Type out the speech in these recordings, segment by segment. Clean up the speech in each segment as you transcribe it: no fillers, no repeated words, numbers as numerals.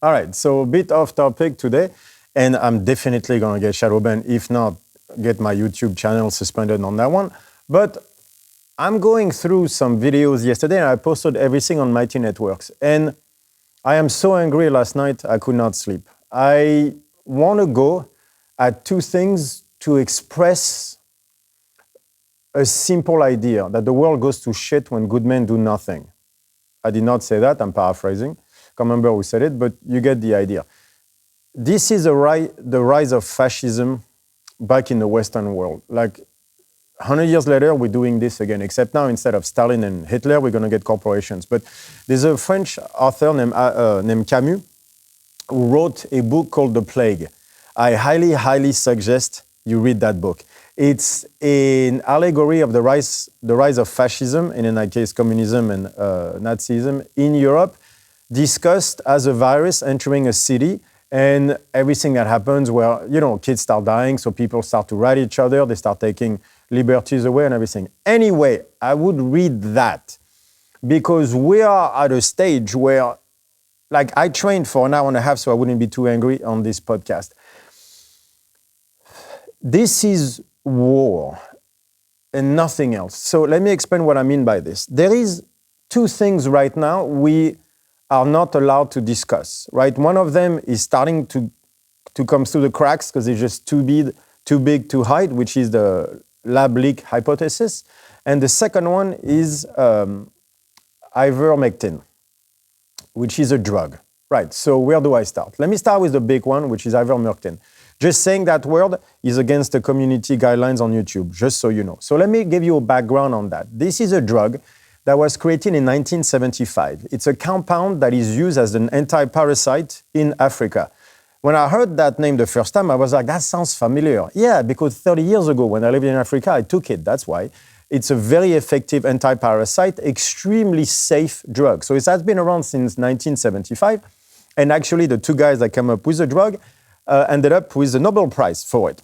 All right, so a bit off topic today, and I'm definitely going to get shadow banned, if not get my YouTube channel suspended on that one. But I'm going through some videos yesterday, and I posted everything on Mighty Networks. And I am so angry last night, I could not sleep. I want to go at two things to express a simple idea, that the world goes to shit when good men do nothing. I did not say that, I'm paraphrasing. Can't remember who said it, but you get the idea. This is the rise of fascism back in the Western world. Like 100 years later, we're doing this again, except now instead of Stalin and Hitler, we're going to get corporations. But there's a French author named Camus who wrote a book called The Plague. I highly suggest you read that book. It's an allegory of the rise of fascism, and in that case, communism and Nazism in Europe, discussed as a virus entering a city, and everything that happens where, kids start dying, so people start to rat each other, they start taking liberties away and everything. Anyway, I would read that because we are at a stage where, I trained for an hour and a half so I wouldn't be too angry on this podcast. This is war and nothing else. So let me explain what I mean by this. There is two things right now we are not allowed to discuss, right? One of them is starting to come through the cracks because it's just too big to hide, which is the lab leak hypothesis. And the second one is Ivermectin, which is a drug, right? So where do I start? Let me start with the big one, which is Ivermectin. Just saying that word is against the community guidelines on YouTube, just so you know. So let me give you a background on that. This is a drug that was created in 1975. It's a compound that is used as an anti-parasite in Africa. When I heard that name the first time, I was like, that sounds familiar. Yeah, because 30 years ago, when I lived in Africa, I took it, that's why. It's a very effective anti-parasite, extremely safe drug. So it has been around since 1975. And actually, the two guys that came up with the drug ended up with the Nobel Prize for it.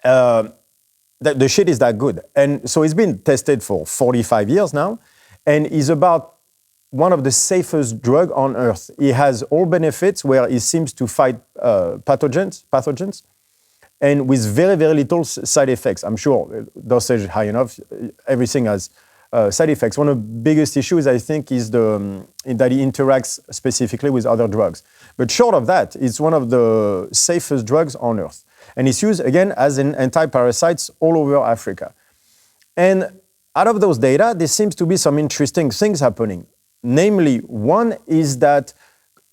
The shit is that good. And so it's been tested for 45 years now, and is about one of the safest drugs on earth. It has all benefits where it seems to fight pathogens, and with very, very little side effects. I'm sure dosage high enough, everything has side effects. One of the biggest issues, I think, is that it interacts specifically with other drugs. But short of that, it's one of the safest drugs on earth. And it's used, again, as an anti-parasites all over Africa. And out of those data, there seems to be some interesting things happening. Namely, one is that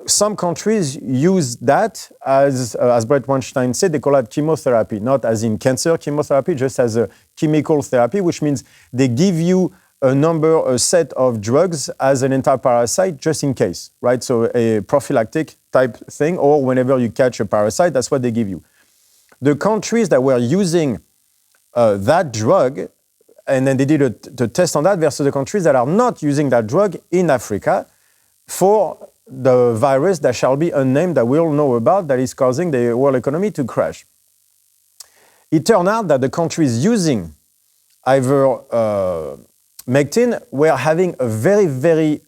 some countries use that as Bret Weinstein said, they call it chemotherapy, not as in cancer chemotherapy, just as a chemical therapy, which means they give you a set of drugs as an anti-parasite just in case, right? So a prophylactic type thing, or whenever you catch a parasite, that's what they give you. The countries that were using that drug, and then they did a test on that versus the countries that are not using that drug in Africa for the virus that shall be unnamed that we all know about that is causing the world economy to crash. It turned out that the countries using Ivermectin were having a very, very,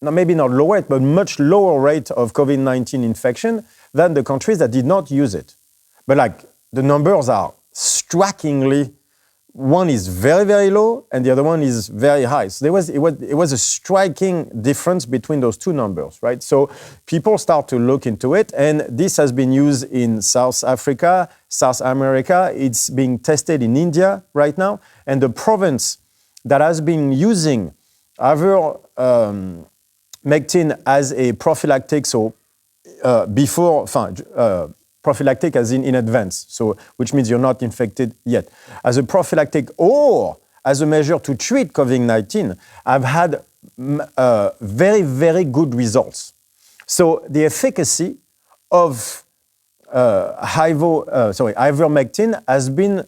maybe not low rate, but much lower rate of COVID-19 infection than the countries that did not use it. But the numbers are strikingly, one is very, very low and the other one is very high. So it was a striking difference between those two numbers, right? So people start to look into it, and this has been used in South Africa, South America. It's being tested in India right now. And the province that has been using Ivermectin as a prophylactic, so prophylactic as in advance, so which means you're not infected yet. As a prophylactic or as a measure to treat COVID-19, I've had very, very good results. So the efficacy of Ivermectin has been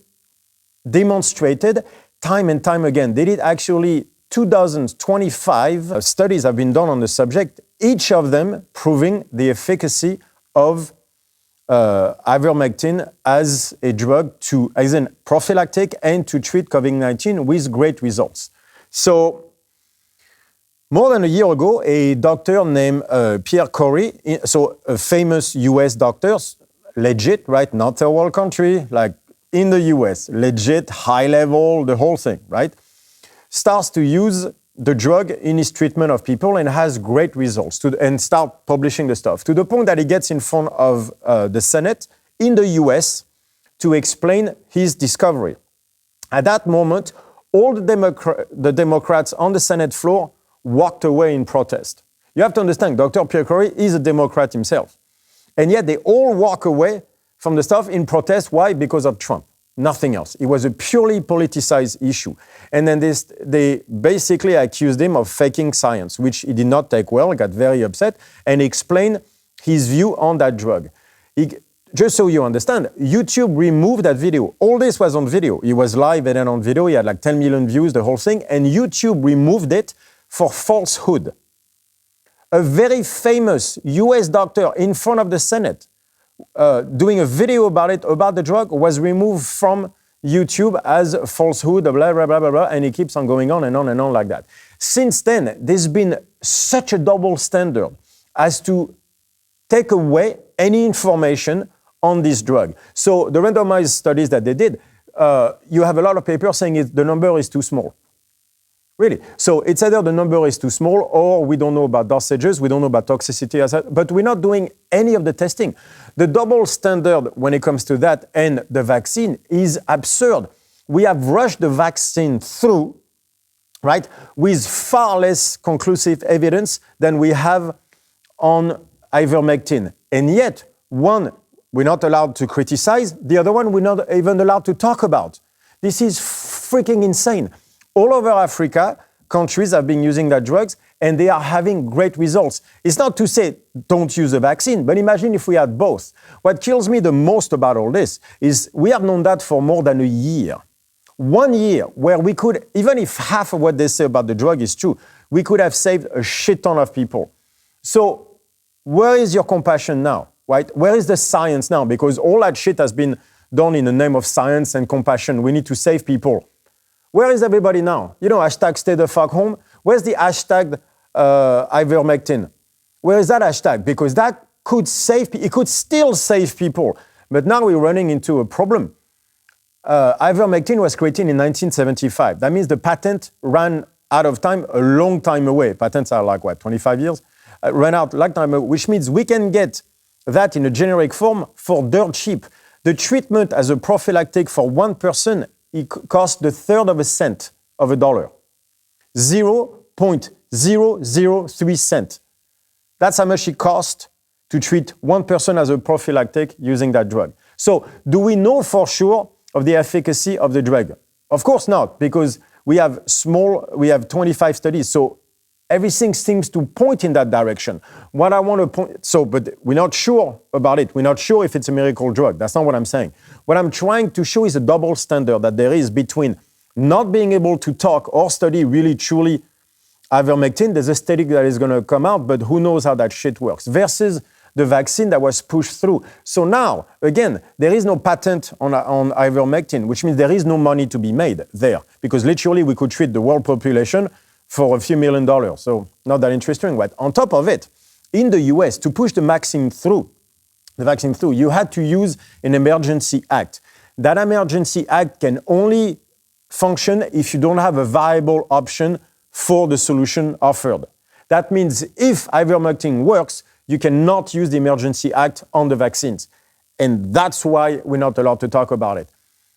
demonstrated time and time again. They did actually 2,025 studies have been done on the subject, each of them proving the efficacy of Ivermectin as a drug as a prophylactic and to treat COVID-19 with great results. So More than a year ago, a doctor named Pierre Kory, so a famous US doctor, legit, right? Not third world country, like in the US, legit, high level, the whole thing, right? Starts to use the drug in his treatment of people and has great results and start publishing the stuff to the point that he gets in front of the Senate in the US to explain his discovery. At that moment, all the Democrats on the Senate floor walked away in protest. You have to understand, Dr. Pierre Kory is a Democrat himself. And yet they all walk away from the stuff in protest. Why? Because of Trump. Nothing else. It was a purely politicized issue. And then they basically accused him of faking science, which he did not take well, got very upset, and explained his view on that drug. Just so you understand, YouTube removed that video. All this was on video. It was live and then on video. He had like 10 million views, the whole thing. And YouTube removed it for falsehood. A very famous US doctor in front of the Senate doing a video about it, about the drug, was removed from YouTube as falsehood, blah, blah, blah, blah, blah, and it keeps on going on and on and on like that. Since then, there's been such a double standard as to take away any information on this drug. So the randomized studies that they did, you have a lot of papers saying the number is too small. Really. So it's either the number is too small or we don't know about dosages, we don't know about toxicity, but we're not doing any of the testing. The double standard when it comes to that and the vaccine is absurd. We have rushed the vaccine through, right, with far less conclusive evidence than we have on ivermectin. And yet, one, we're not allowed to criticize. The other one, we're not even allowed to talk about. This is freaking insane. All over Africa, countries have been using that drugs and they are having great results. It's not to say don't use the vaccine, but imagine if we had both. What kills me the most about all this is we have known that for more than a year. 1 year where we could, even if half of what they say about the drug is true, we could have saved a shit ton of people. So where is your compassion now, right? Where is the science now? Because all that shit has been done in the name of science and compassion. We need to save people. Where is everybody now? You know, hashtag stay the fuck home. Where's the hashtag ivermectin? Where is that hashtag? Because that could save, it could still save people. But now we're running into a problem. Ivermectin was created in 1975. That means the patent ran out of time a long time away. Patents are like, what, 25 years? Ran out a long time away, which means we can get that in a generic form for dirt cheap. The treatment as a prophylactic for one person, it costs the third of a cent of a dollar. 0.003 cents. That's how much it costs to treat one person as a prophylactic using that drug. So do we know for sure of the efficacy of the drug? Of course not, because we have 25 studies. So everything seems to point in that direction. What I want to point, but we're not sure about it. We're not sure if it's a miracle drug. That's not what I'm saying. What I'm trying to show is a double standard that there is between not being able to talk or study really truly ivermectin. There's a study that is going to come out, but who knows how that shit works, versus the vaccine that was pushed through. So now, again, there is no patent on ivermectin, which means there is no money to be made there, because literally we could treat the world population for a few $1 million. So not that interesting. But on top of it, in the US, to push the vaccine through, you had to use an emergency act. That emergency act can only function if you don't have a viable option for the solution offered. That means if ivermectin works, you cannot use the emergency act on the vaccines. And that's why we're not allowed to talk about it.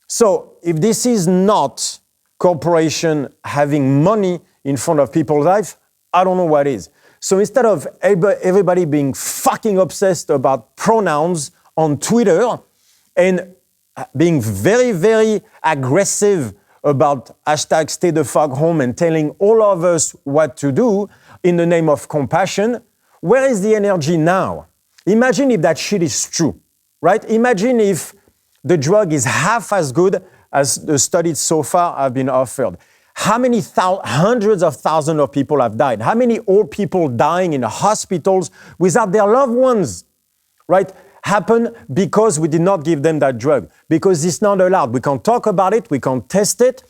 So if this is not corporation having money in front of people's life, I don't know what is. So instead of everybody being fucking obsessed about pronouns on Twitter and being very, very aggressive about hashtag stay the fuck home and telling all of us what to do in the name of compassion, where is the energy now? Imagine if that shit is true, right? Imagine if the drug is half as good as the studies so far have been offered. How many hundreds of thousands of people have died? How many old people dying in hospitals without their loved ones, right? Happen because we did not give them that drug, because it's not allowed. We can't talk about it, we can't test it.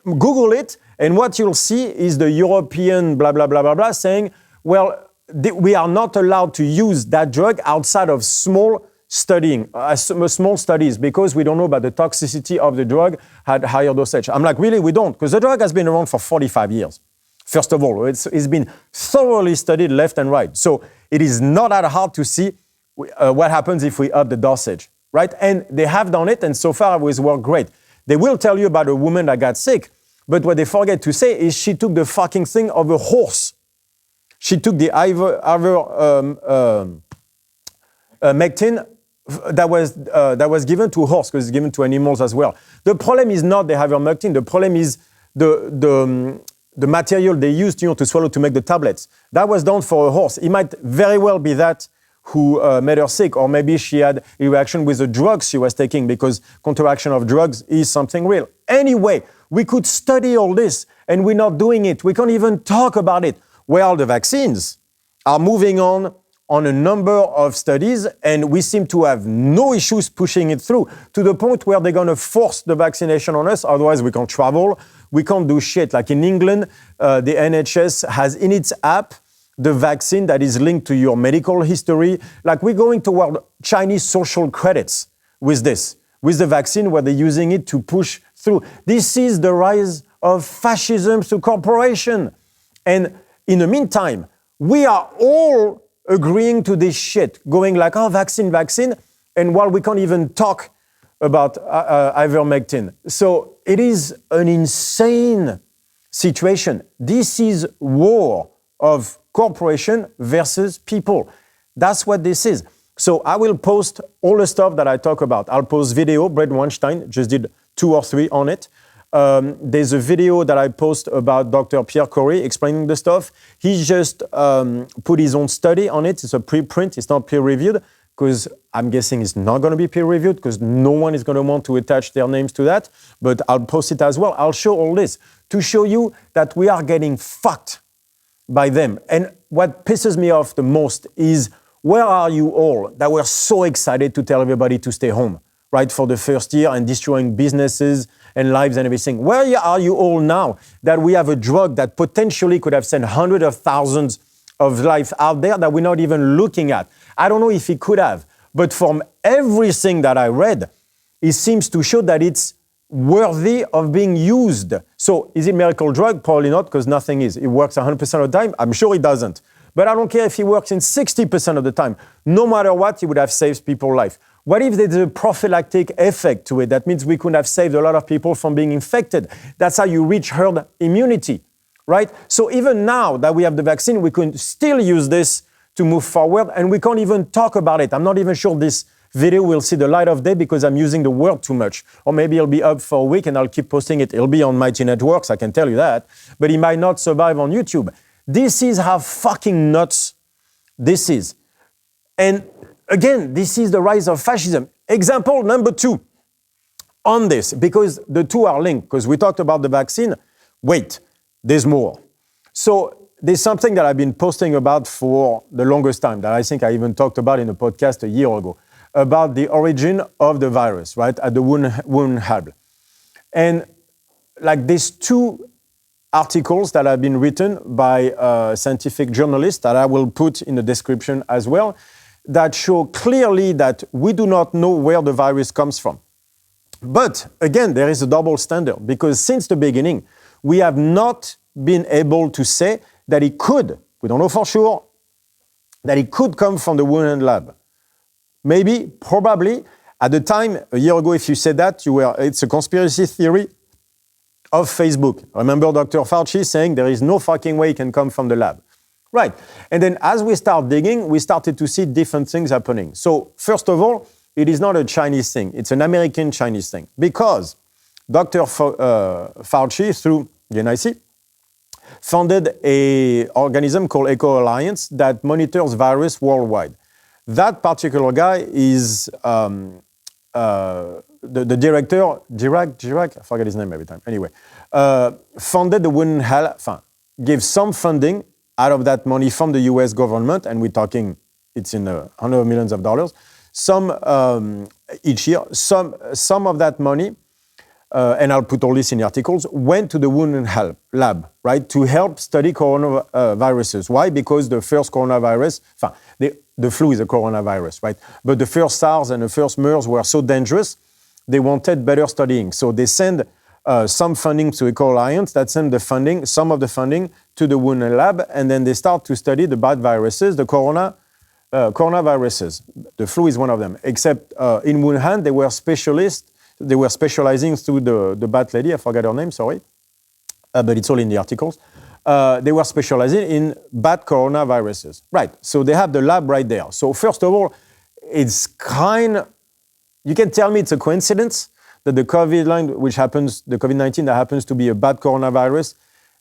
Google it, And what you'll see is the European blah, blah, blah, blah, blah, saying, well, we are not allowed to use that drug outside of small studies because we don't know about the toxicity of the drug at higher dosage. I'm like, really, we don't? Because the drug has been around for 45 years. First of all, it's been thoroughly studied left and right. So it is not that hard to see what happens if we up the dosage, right? And they have done it, and so far it was worked great. They will tell you about a woman that got sick, but what they forget to say is she took the fucking thing of a horse. She took the Ivermectin that was given to a horse, because it's given to animals as well. The problem is not the Ivermectin. The problem is the material they used to swallow to make the tablets. That was done for a horse. It might very well be that who made her sick, or maybe she had a reaction with the drugs she was taking, because counteraction of drugs is something real. Anyway, we could study all this, and we're not doing it. We can't even talk about it. Well, the vaccines are moving on a number of studies, and we seem to have no issues pushing it through to the point where they're going to force the vaccination on us. Otherwise, we can't travel. We can't do shit. Like in England, the NHS has in its app the vaccine that is linked to your medical history. Like we're going toward Chinese social credits with this, with the vaccine, where they're using it to push through. This is the rise of fascism through corporation. And in the meantime, we are all agreeing to this shit, going like, oh, vaccine. And while we can't even talk about ivermectin. So it is an insane situation. This is war of corporation versus people. That's what this is. So I will post all the stuff that I talk about. I'll post video. Bret Weinstein just did 2 or 3 on it. There's a video that I post about Dr. Pierre Kory explaining the stuff. He just put his own study on it. It's a preprint. It's not peer-reviewed, because I'm guessing it's not going to be peer-reviewed, because no one is going to want to attach their names to that. But I'll post it as well. I'll show all this to show you that we are getting fucked by them. And what pisses me off the most is, where are you all that were so excited to tell everybody to stay home, right, for the first year, and destroying businesses and lives and everything? Where are you all now that we have a drug that potentially could have sent hundreds of thousands of lives out there that we're not even looking at? I don't know if it could have, but from everything that I read, it seems to show that it's worthy of being used. So is it a miracle drug? Probably not, because nothing is. It works 100% of the time. I'm sure it doesn't. But I don't care if it works in 60% of the time. No matter what, it would have saved people's life. What if there's a prophylactic effect to it? That means we could have saved a lot of people from being infected. That's how you reach herd immunity, right? So even now that we have the vaccine, we can still use this to move forward, and we can't even talk about it. I'm not even sure this video will see the light of day because I'm using the word too much. Or maybe it'll be up for a week and I'll keep posting it. It'll be on Mighty Networks, I can tell you that. But it might not survive on YouTube. This is how fucking nuts this is. And again, this is the rise of fascism. Example number 2 on this, because the two are linked, because we talked about the vaccine. Wait, there's more. So there's something that I've been posting about for the longest time, that I think I even talked about in a podcast a year ago, about the origin of the virus, right, at the Wuhan. And like these 2 articles that have been written by scientific journalists that I will put in the description as well, that show clearly that we do not know where the virus comes from. But again, there is a double standard, because since the beginning, we have not been able to say that it could, we don't know for sure, that it could come from the Wuhan lab. Maybe, probably, at the time, a year ago, if you said that, it's a conspiracy theory of Facebook. Remember Dr. Fauci saying there is no fucking way it can come from the lab. Right. And then as we start digging, we started to see different things happening. So first of all, it is not a Chinese thing. It's an American Chinese thing. Because Dr. Fauci, through the NIC, founded an organism called Eco Alliance that monitors virus worldwide. That particular guy is the director, Chirac, I forget his name every time. Anyway, funded the Wuhan, gave some funding out of that money from the US government, and we're talking, it's in hundreds of millions of dollars, some each year. Some of that money and I'll put all this in the articles, went to the Wuhan lab, right, to help study coronaviruses. Why? Because the first coronavirus, the flu is a coronavirus, right? But the first SARS and the first MERS were so dangerous, they wanted better studying. So they send some funding to Eco Alliance that send the funding, some of the funding to the Wuhan lab, and then they start to study the bad viruses, the coronaviruses. The flu is one of them. Except in Wuhan, they were specialists. They were specializing through the bat lady. I forgot her name. Sorry, but it's all in the articles. They were specializing in bat coronaviruses. Right. So they have the lab right there. So first of all, it's you can tell me it's a coincidence that the COVID-19 that happens to be a bad coronavirus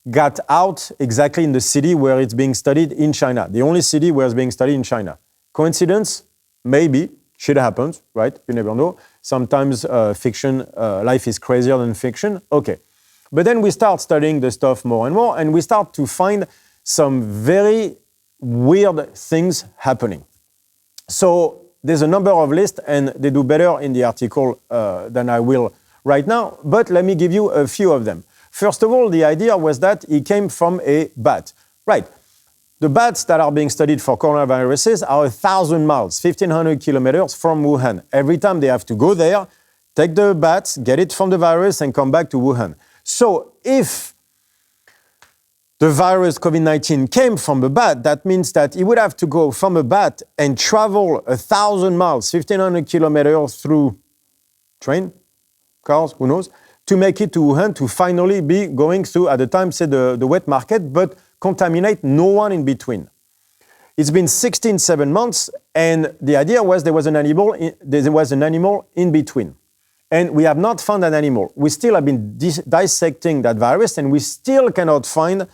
got out exactly in the city where it's being studied in China. The only city where it's being studied in China. Coincidence? Maybe. Shit happens, right? You never know. Sometimes fiction, life is crazier than fiction. Okay. But then we start studying the stuff more and more, and we start to find some very weird things happening. So there's a number of lists, and they do better in the article than I will right now, but let me give you a few of them. First of all, the idea was that it came from a bat. Right. The bats that are being studied for coronaviruses are 1,000 miles, 1,500 kilometers from Wuhan. Every time they have to go there, take the bats, get it from the virus, and come back to Wuhan. So if the virus COVID-19 came from a bat, that means that it would have to go from a bat and travel 1,000 miles, 1,500 kilometers through train, cars, who knows, to make it to Wuhan, to finally be going through, at the time, say, the wet market, but contaminate no one in between. It's been 7 months, and the idea was there was an animal in between. And we have not found an animal. We still have been dissecting that virus, and we still cannot find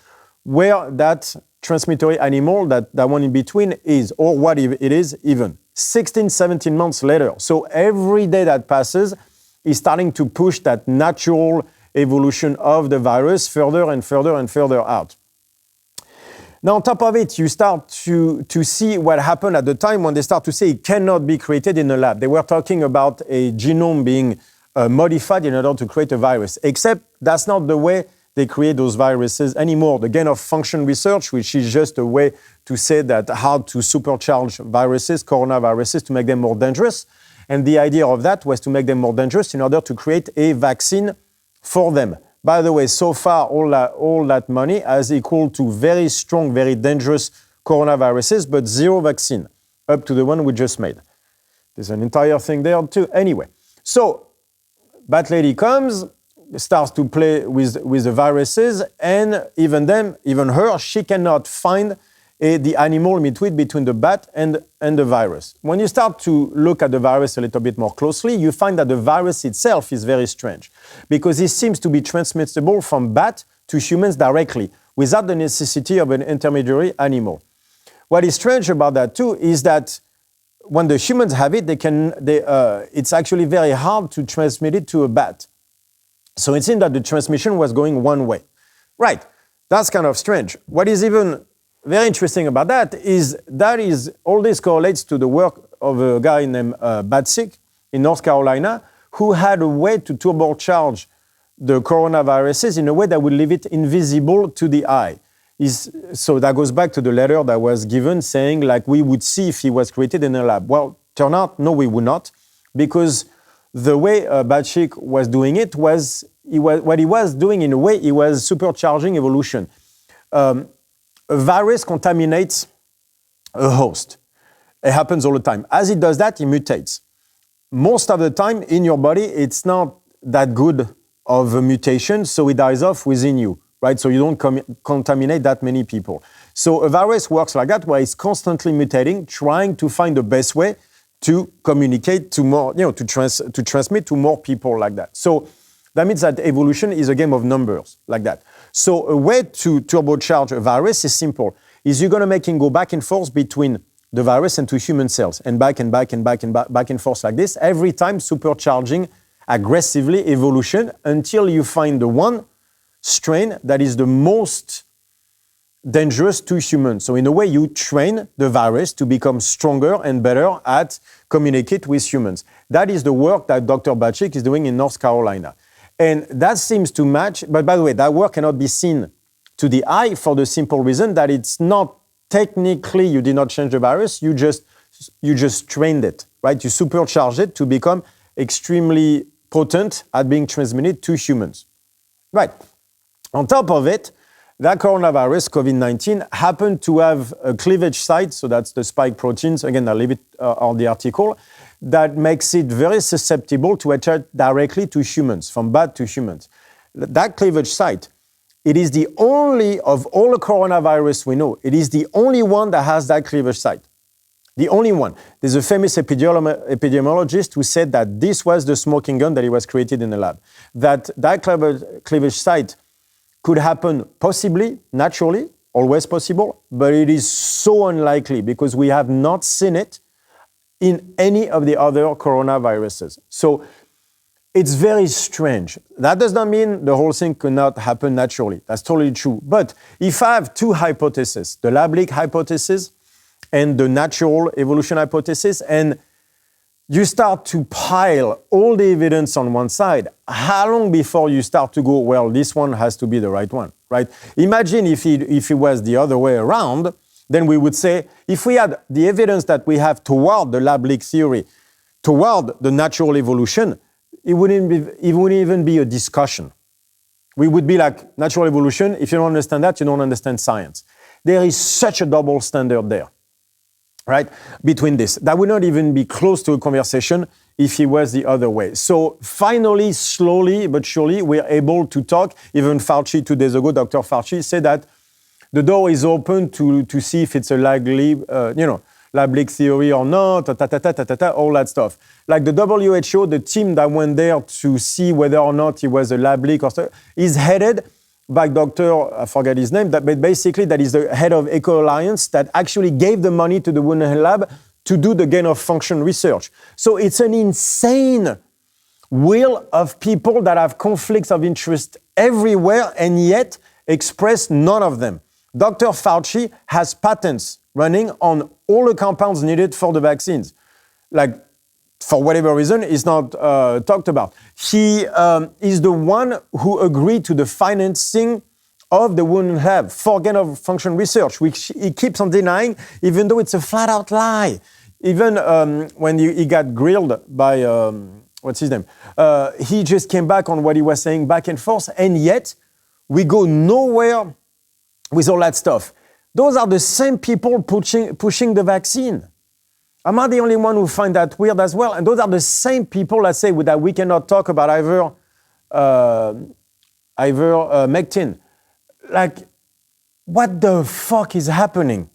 where that transmittory animal, that one in between is, or what it is even. 17 months later. So every day that passes is starting to push that natural evolution of the virus further and further and further out. Now, on top of it, you start to see what happened at the time when they start to say it cannot be created in a lab. They were talking about a genome being modified in order to create a virus, except that's not the way they create those viruses anymore. The gain of function research, which is just a way to say that how to supercharge viruses, coronaviruses, to make them more dangerous. And the idea of that was to make them more dangerous in order to create a vaccine for them. By the way, so far, all that money has equal to very strong, very dangerous coronaviruses, but zero vaccine, up to the one we just made. There's an entire thing there too. Anyway, so Bat Lady comes, starts to play with the viruses, and even her, she cannot find the animal between the bat and the virus. When you start to look at the virus a little bit more closely, you find that the virus itself is very strange because it seems to be transmissible from bat to humans directly without the necessity of an intermediary animal. What is strange about that too is that when the humans have it, it's actually very hard to transmit it to a bat. So it seems that the transmission was going one way. Right, that's kind of strange. What is even very interesting about that is all this correlates to the work of a guy named Batsick in North Carolina, who had a way to turbocharge the coronaviruses in a way that would leave it invisible to the eye. So that goes back to the letter that was given saying, like, we would see if he was created in a lab. Well, turn out, no, we would not, because the way Batsick was doing it was, what he was doing in a way, he was supercharging evolution. A virus contaminates a host. It happens all the time. As it does that, it mutates. Most of the time in your body, it's not that good of a mutation, so it dies off within you, right? So you don't contaminate that many people. So a virus works like that, where it's constantly mutating, trying to find the best way to communicate to more, to transmit to more people like that. So that means that evolution is a game of numbers like that. So a way to turbocharge a virus is simple. Is you're going to make it go back and forth between the virus and to human cells, and back and back and back and back and forth like this, every time supercharging aggressively evolution until you find the one strain that is the most dangerous to humans. So in a way, you train the virus to become stronger and better at communicate with humans. That is the work that Dr. Batsick is doing in North Carolina. And that seems to match, but by the way, that work cannot be seen to the eye for the simple reason that it's not technically, you did not change the virus, you just trained it, right? You supercharged it to become extremely potent at being transmitted to humans. Right. On top of it, that coronavirus, COVID-19, happened to have a cleavage site, so that's the spike proteins, again, I'll leave it on the article, that makes it very susceptible to attach directly to humans, from bat to humans. That cleavage site, it is the only, of all the coronavirus we know, it is the only one that has that cleavage site. The only one. There's a famous epidemiologist who said that this was the smoking gun that he was created in the lab. That cleavage site could happen possibly, naturally, always possible, but it is so unlikely because we have not seen it in any of the other coronaviruses. So it's very strange. That does not mean the whole thing could not happen naturally. That's totally true. But if I have two hypotheses, the lab leak hypothesis and the natural evolution hypothesis, and you start to pile all the evidence on one side, how long before you start to go, well, this one has to be the right one, right? Imagine if it was the other way around, then we would say, if we had the evidence that we have toward the lab leak theory, toward the natural evolution, it wouldn't even be a discussion. We would be like, natural evolution, if you don't understand that, you don't understand science. There is such a double standard there, right, between this. That would not even be close to a conversation if it was the other way. So finally, slowly but surely, we're able to talk. Even Fauci, 2 days ago, Dr. Fauci said that the door is open to see if it's a lab leak theory or not, all that stuff. Like the WHO, the team that went there to see whether or not it was a lab leak or stuff, is headed by Dr. I forget his name, but basically that is the head of Eco Alliance that actually gave the money to the Wuhan lab to do the gain of function research. So it's an insane will of people that have conflicts of interest everywhere and yet express none of them. Dr. Fauci has patents running on all the compounds needed for the vaccines. Like, for whatever reason, it's not talked about. He is the one who agreed to the financing of the Wuhan lab for gain of function research, which he keeps on denying, even though it's a flat-out lie. Even when he got grilled by, what's his name? He just came back on what he was saying back and forth, and yet we go nowhere with all that stuff. Those are the same people pushing the vaccine. Am I the only one who find that weird as well? And those are the same people that say that we cannot talk about Ivermectin. Like, what the fuck is happening?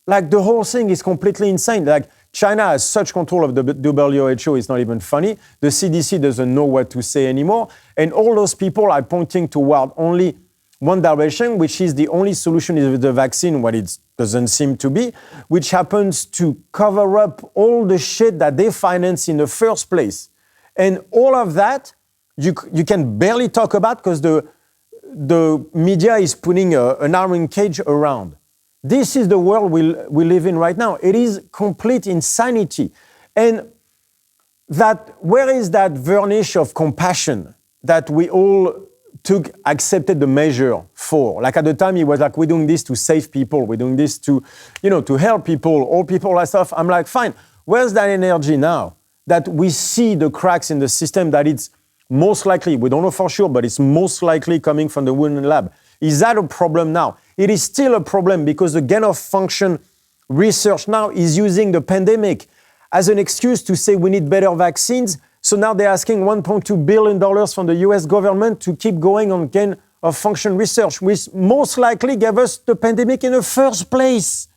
Like, the whole thing is completely insane. Like, China has such control of the WHO, it's not even funny. The CDC doesn't know what to say anymore. And all those people are pointing toward only one direction, which is the only solution is the vaccine, what it doesn't seem to be, which happens to cover up all the shit that they finance in the first place. And all of that, you can barely talk about because the media is putting an iron cage around. This is the world we live in right now. It is complete insanity. And where is that varnish of compassion that we all accepted the measure for? Like at the time, he was like, we're doing this to save people. We're doing this to help people, all people, that stuff. I'm like, fine. Where's that energy now that we see the cracks in the system that it's most likely, we don't know for sure, but it's most likely coming from the Wuhan lab? Is that a problem now? It is still a problem because the gain of function research now is using the pandemic as an excuse to say we need better vaccines. So now they're asking $1.2 billion from the US government to keep going on gain of function research, which most likely gave us the pandemic in the first place.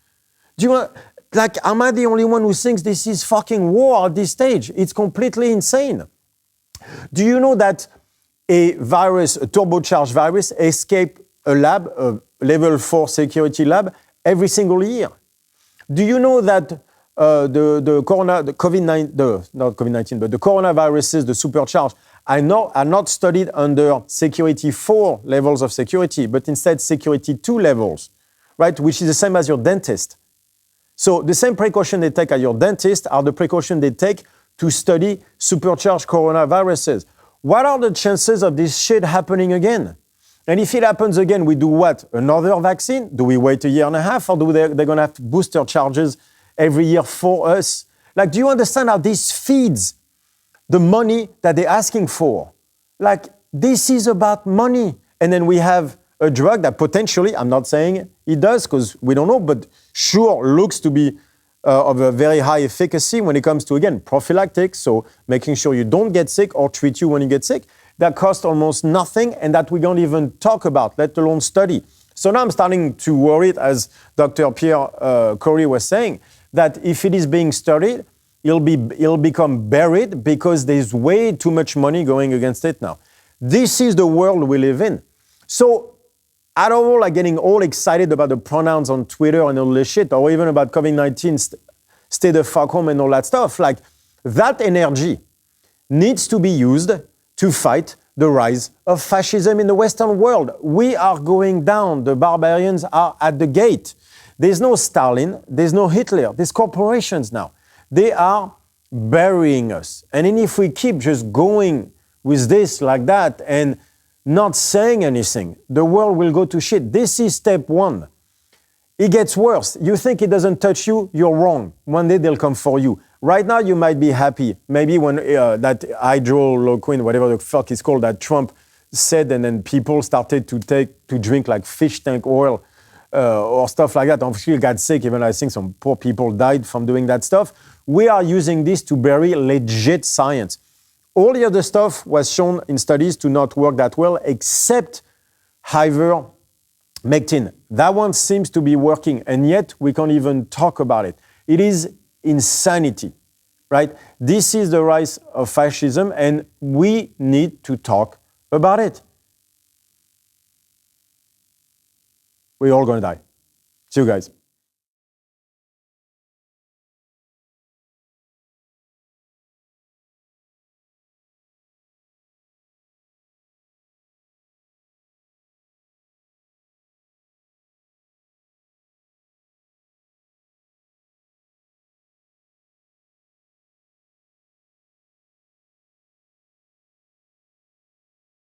Am I the only one who thinks this is fucking war at this stage? It's completely insane. Do you know that a virus, a turbocharged virus, escapes a lab, a level 4 security lab, every single year? Do you know that the coronaviruses, the supercharged, are not studied under security 4 levels of security, but instead security 2 levels, right? Which is the same as your dentist. So the same precaution they take at your dentist are the precaution they take to study supercharged coronaviruses. what are the chances of this shit happening again? And if it happens again, we do what? Another vaccine? Do we wait a year and a half, or they're going to have booster charges every year for us? Like, do you understand how this feeds the money that they're asking for? Like, this is about money. And then we have a drug that potentially, I'm not saying it does because we don't know, but sure looks to be of a very high efficacy when it comes to, again, prophylactics, so making sure you don't get sick or treat you when you get sick. That costs almost nothing and that we don't even talk about, let alone study. So now I'm starting to worry, as Dr. Pierre Kory was saying, that if it is being studied, it'll become buried because there's way too much money going against it now. This is the world we live in. So out of all like getting all excited about the pronouns on Twitter and all this shit, or even about COVID-19, stay the fuck home and all that stuff, like that energy needs to be used to fight the rise of fascism in the Western world. We are going down. The barbarians are at the gate. There's no Stalin. There's no Hitler. There's corporations now. They are burying us. And then if we keep just going with this like that and not saying anything, the world will go to shit. This is step one. It gets worse. You think it doesn't touch you, you're wrong. One day they'll come for you. Right now you might be happy. Maybe when that hydroxychloroquine, whatever the fuck is called, that Trump said, and then people started to drink like fish tank oil or stuff like that. Obviously got sick, even I think some poor people died from doing that stuff. We are using this to bury legit science. All the other stuff was shown in studies to not work that well, except Ivermectin. That one seems to be working, and yet we can't even talk about it. It is insanity, right? This is the rise of fascism, and we need to talk about it. We're all going to die. See you guys.